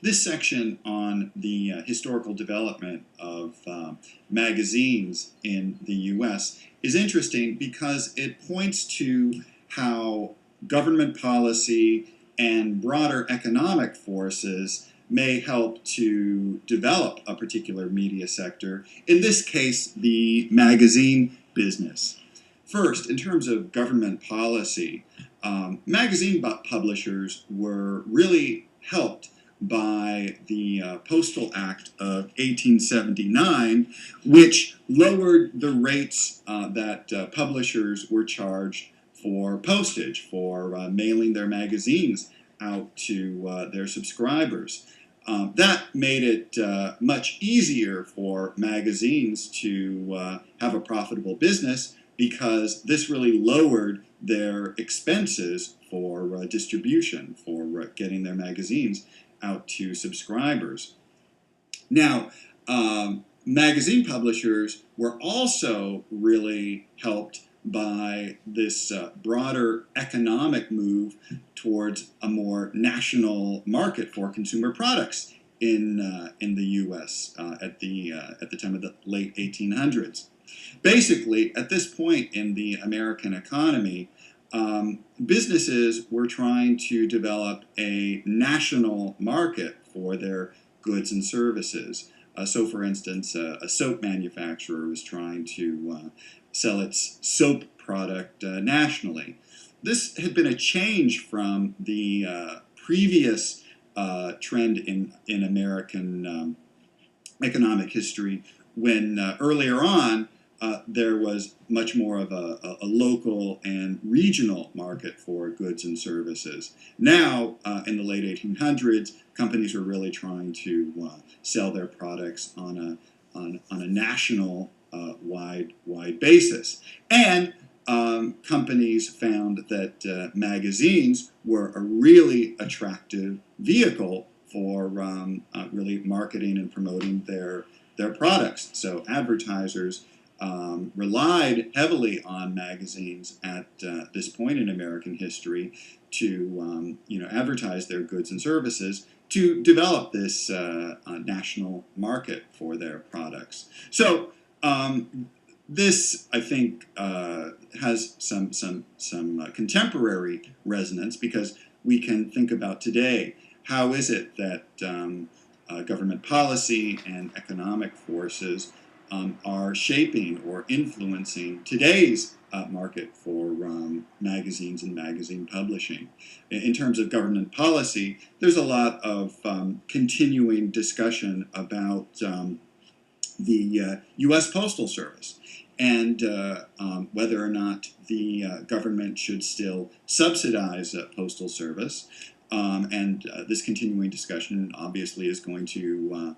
This section on the historical development of magazines in the U.S. is interesting because it points to how government policy and broader economic forces may help to develop a particular media sector, in this case, the magazine business. First, in terms of government policy, magazine publishers were really helped by the Postal Act of 1879, which lowered the rates that publishers were charged for postage, for mailing their magazines out to their subscribers. That made it much easier for magazines to have a profitable business because this really lowered their expenses for distribution, for getting their magazines out to subscribers. Now, magazine publishers were also really helped by this broader economic move towards a more national market for consumer products in the U.S. At the time of the late 1800s. Basically, at this point in the American economy, businesses were trying to develop a national market for their goods and services. So, for instance, a soap manufacturer was trying to sell its soap product nationally. This had been a change from the previous trend in American economic history when earlier on there was much more of a local and regional market for goods and services. Now, in the late 1800s, companies were really trying to sell their products on a national wide basis. And companies found that magazines were a really attractive vehicle for really marketing and promoting their products. So advertisers relied heavily on magazines at this point in American history to advertise their goods and services to develop this national market for their products. So this, I think, has some contemporary resonance because we can think about today. How is it that government policy and economic forces are shaping or influencing today's market for magazines and magazine publishing? In terms of government policy, there's a lot of continuing discussion about the U.S. Postal Service and whether or not the government should still subsidize postal service. And this continuing discussion obviously is going to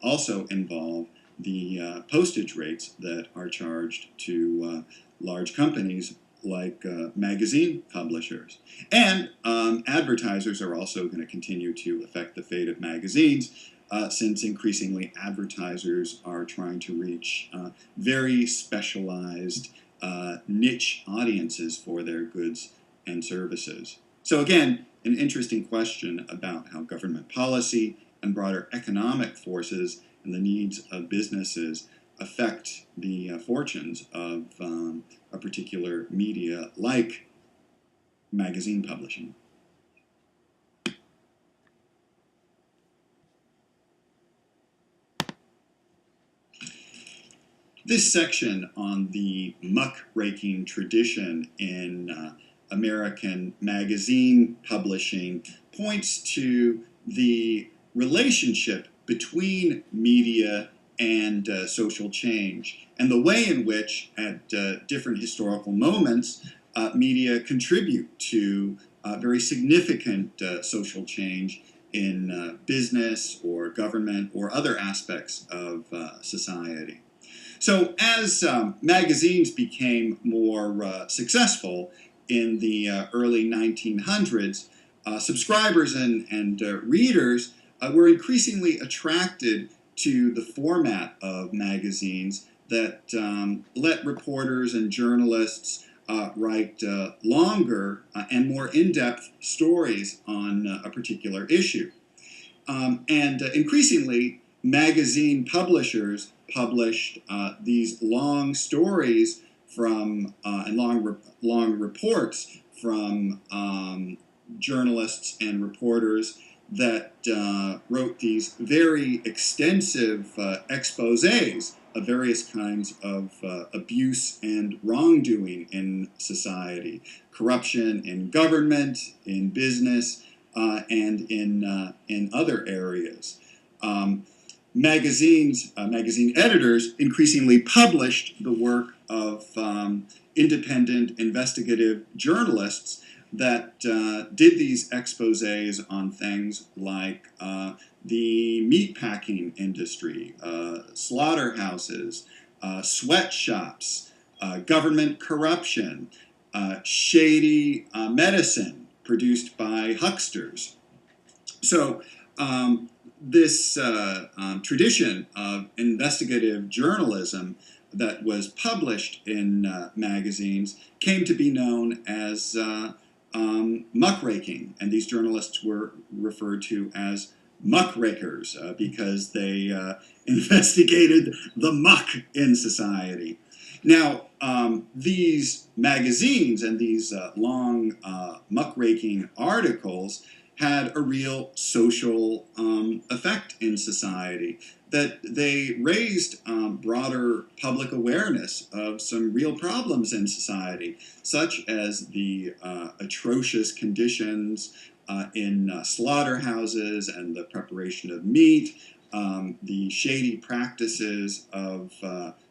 also involve the postage rates that are charged to large companies like magazine publishers. And advertisers are also going to continue to affect the fate of magazines since increasingly advertisers are trying to reach very specialized niche audiences for their goods and services. So again, an interesting question about how government policy and broader economic forces and the needs of businesses affect the fortunes of a particular media like magazine publishing. This section on the muckraking tradition in American magazine publishing points to the relationship between media and social change, and the way in which, at different historical moments, media contribute to very significant social change in business or government or other aspects of society. So as magazines became more successful in the early 1900s, subscribers and readers were increasingly attracted to the format of magazines that let reporters and journalists write longer and more in-depth stories on a particular issue. And increasingly, magazine publishers published these long stories from and long reports from journalists and reporters that wrote these very extensive exposés of various kinds of abuse and wrongdoing in society, corruption in government, in business, and in other areas. Magazine editors increasingly published the work of independent investigative journalists that did these exposés on things like the meatpacking industry, slaughterhouses, sweatshops, government corruption, shady medicine produced by hucksters. So this tradition of investigative journalism that was published in magazines came to be known as muckraking, and these journalists were referred to as muckrakers because they investigated the muck in society. Now, these magazines and these long muckraking articles had a real social effect in society, that they raised broader public awareness of some real problems in society, such as the atrocious conditions in slaughterhouses and the preparation of meat, the shady practices of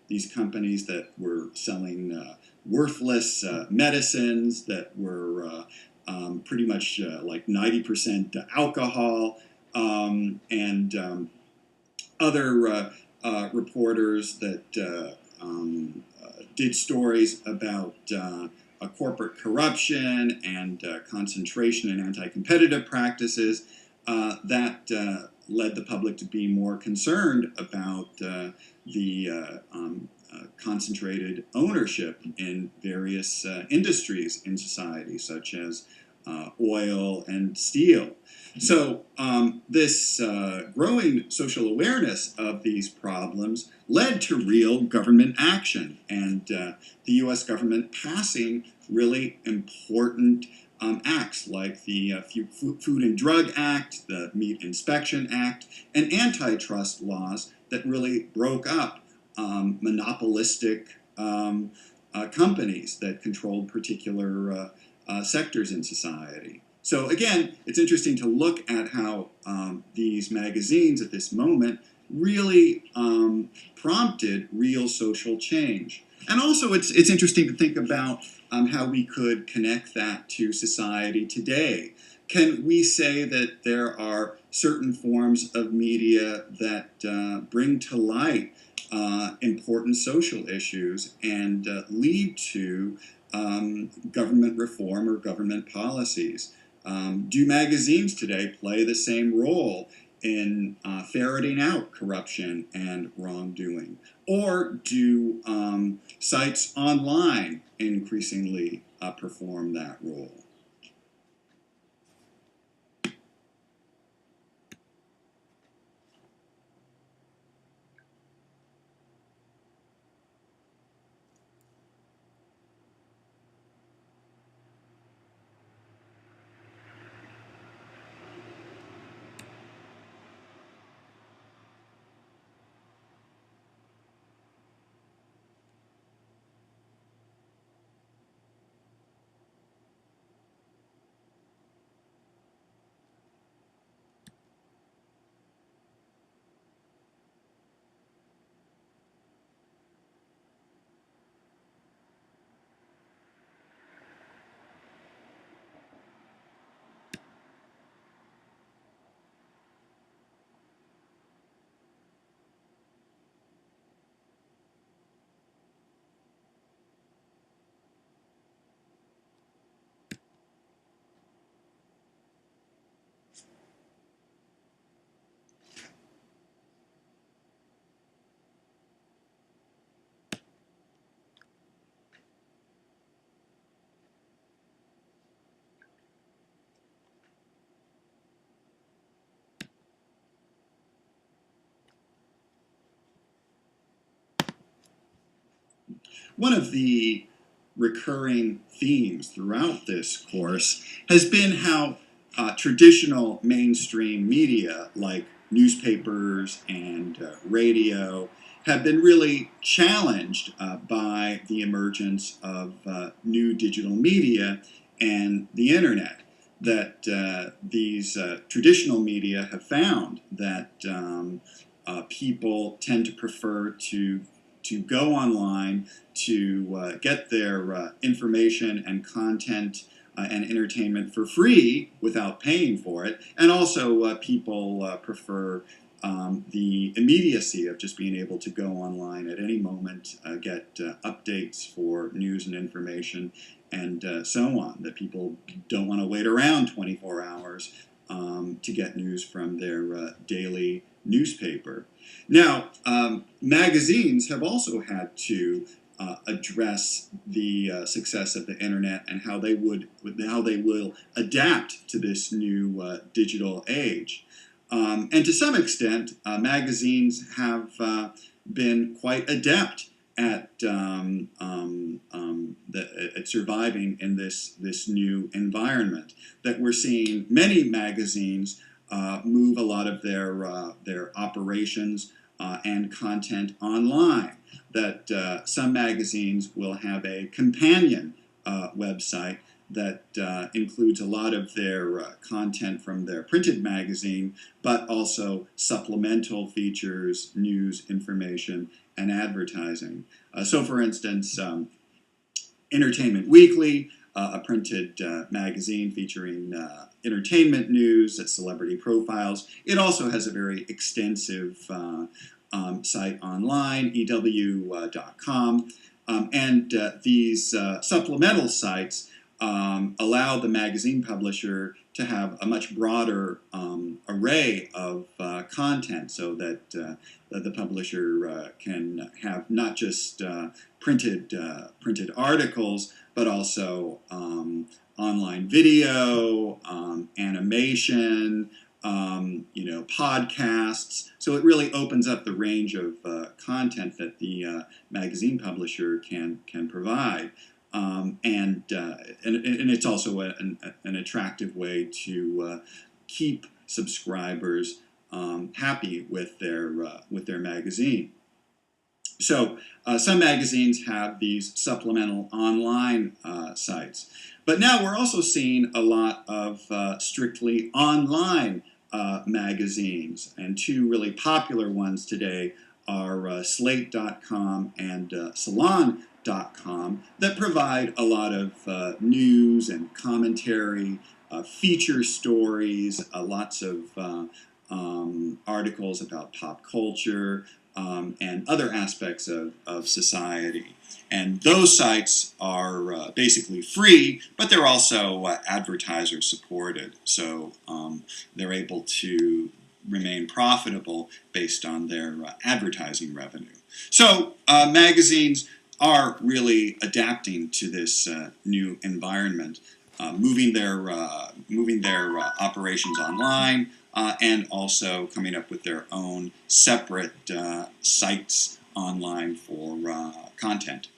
these companies that were selling worthless medicines that were pretty much like 90% alcohol, and other reporters that did stories about corporate corruption and concentration and anti-competitive practices that led the public to be more concerned about the concentrated ownership in various industries in society, such as oil and steel. So this growing social awareness of these problems led to real government action, and the U.S. government passing really important acts like the Food and Drug Act, the Meat Inspection Act, and antitrust laws that really broke up monopolistic companies that controlled particular sectors in society. So again, it's interesting to look at how these magazines at this moment really prompted real social change. And also it's interesting to think about how we could connect that to society today. Can we say that there are certain forms of media that bring to light important social issues and lead to government reform or government policies? Do magazines today play the same role in ferreting out corruption and wrongdoing? Or do sites online increasingly perform that role? One of the recurring themes throughout this course has been how traditional mainstream media like newspapers and radio have been really challenged by the emergence of new digital media and the internet. That these traditional media have found that people tend to prefer to go online to get their information and content and entertainment for free without paying for it. And also, people prefer the immediacy of just being able to go online at any moment, get updates for news and information, and so on. That people don't want to wait around 24 hours to get news from their daily newspaper. Now, magazines have also had to address the success of the internet and how they will adapt to this new digital age. And to some extent, magazines have been quite adept at at surviving in this new environment. That we're seeing many magazines move a lot of their operations and content online. That some magazines will have a companion website that includes a lot of their content from their printed magazine, but also supplemental features, news, information, and advertising. So, for instance, Entertainment Weekly, a printed magazine featuring entertainment news, celebrity profiles. It also has a very extensive site online, EW.com, and these supplemental sites allow the magazine publisher to have a much broader array of content, so that the publisher can have not just printed articles, but also online video, animation, podcasts. So it really opens up the range of content that the magazine publisher can provide. And it's also an attractive way to keep subscribers happy with their magazine. So some magazines have these supplemental online sites, but now we're also seeing a lot of strictly online magazines, and two really popular ones today are Slate.com and Salon.com, that provide a lot of news and commentary, feature stories, lots of articles about pop culture, and other aspects of society. And those sites are basically free, but they're also advertiser supported. So they're able to remain profitable based on their advertising revenue. So magazines are really adapting to this new environment, moving their operations online, and also coming up with their own separate sites online for content.